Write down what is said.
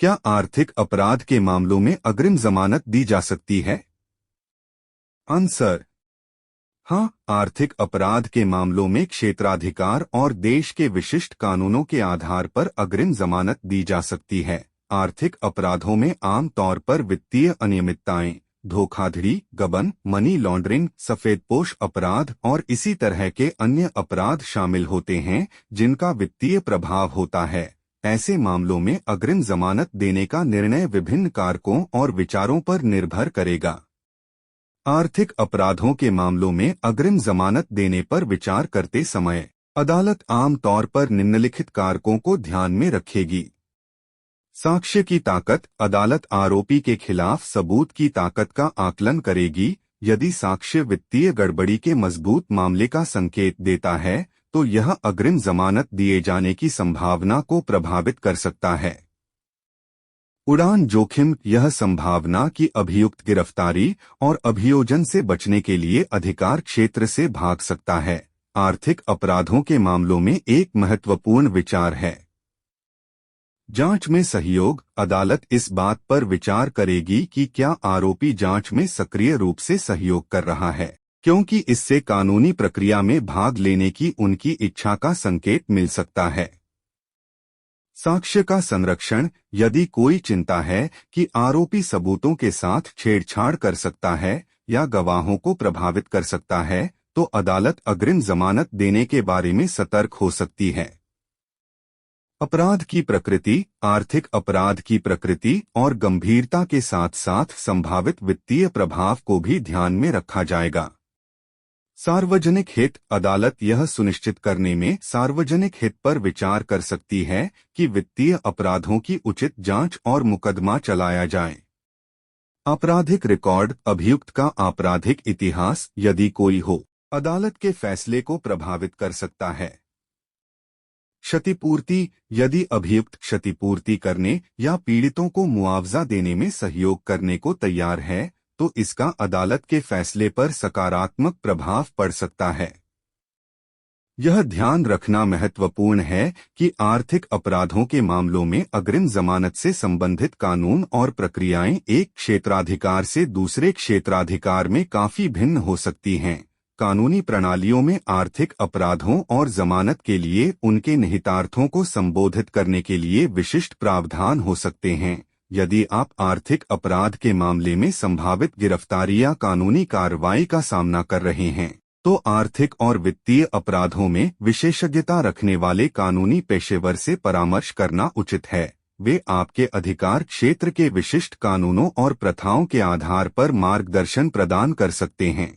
क्या आर्थिक अपराध के मामलों में अग्रिम जमानत दी जा सकती है? आंसर: हाँ, आर्थिक अपराध के मामलों में क्षेत्राधिकार और देश के विशिष्ट कानूनों के आधार पर अग्रिम जमानत दी जा सकती है। आर्थिक अपराधों में आमतौर पर वित्तीय अनियमितताएं, धोखाधड़ी, गबन, मनी लॉन्ड्रिंग, सफेदपोश अपराध और इसी तरह के अन्य अपराध शामिल होते हैं जिनका वित्तीय प्रभाव होता है। ऐसे मामलों में अग्रिम जमानत देने का निर्णय विभिन्न कारकों और विचारों पर निर्भर करेगा। आर्थिक अपराधों के मामलों में अग्रिम जमानत देने पर विचार करते समय अदालत आमतौर पर निम्नलिखित कारकों को ध्यान में रखेगी। साक्ष्य की ताकत: अदालत आरोपी के खिलाफ सबूत की ताकत का आकलन करेगी। यदि साक्ष्य वित्तीय गड़बड़ी के मजबूत मामले का संकेत देता है तो यह अग्रिम जमानत दिए जाने की संभावना को प्रभावित कर सकता है। उड़ान जोखिम: यह संभावना कि अभियुक्त गिरफ्तारी और अभियोजन से बचने के लिए अधिकार क्षेत्र से भाग सकता है, आर्थिक अपराधों के मामलों में एक महत्वपूर्ण विचार है। जांच में सहयोग: अदालत इस बात पर विचार करेगी कि क्या आरोपी जांच में सक्रिय रूप से सहयोग कर रहा है, क्योंकि इससे कानूनी प्रक्रिया में भाग लेने की उनकी इच्छा का संकेत मिल सकता है। साक्ष्य का संरक्षण: यदि कोई चिंता है कि आरोपी सबूतों के साथ छेड़छाड़ कर सकता है या गवाहों को प्रभावित कर सकता है तो अदालत अग्रिम जमानत देने के बारे में सतर्क हो सकती है। अपराध की प्रकृति: आर्थिक अपराध की प्रकृति और गंभीरता के साथ साथ संभावित वित्तीय प्रभाव को भी ध्यान में रखा जाएगा। सार्वजनिक हित: अदालत यह सुनिश्चित करने में सार्वजनिक हित पर विचार कर सकती है कि वित्तीय अपराधों की उचित जांच और मुकदमा चलाया जाए। आपराधिक रिकॉर्ड: अभियुक्त का आपराधिक इतिहास, यदि कोई हो, अदालत के फैसले को प्रभावित कर सकता है। क्षतिपूर्ति: यदि अभियुक्त क्षतिपूर्ति करने या पीड़ितों को मुआवजा देने में सहयोग करने को तैयार है तो इसका अदालत के फैसले पर सकारात्मक प्रभाव पड़ सकता है। यह ध्यान रखना महत्वपूर्ण है कि आर्थिक अपराधों के मामलों में अग्रिम जमानत से संबंधित कानून और प्रक्रियाएं एक क्षेत्राधिकार से दूसरे क्षेत्राधिकार में काफी भिन्न हो सकती हैं। कानूनी प्रणालियों में आर्थिक अपराधों और जमानत के लिए उनके निहितार्थों को संबोधित करने के लिए विशिष्ट प्रावधान हो सकते हैं। यदि आप आर्थिक अपराध के मामले में संभावित गिरफ्तारी या कानूनी कार्रवाई का सामना कर रहे हैं तो आर्थिक और वित्तीय अपराधों में विशेषज्ञता रखने वाले कानूनी पेशेवर से परामर्श करना उचित है। वे आपके अधिकार क्षेत्र के विशिष्ट कानूनों और प्रथाओं के आधार पर मार्गदर्शन प्रदान कर सकते हैं।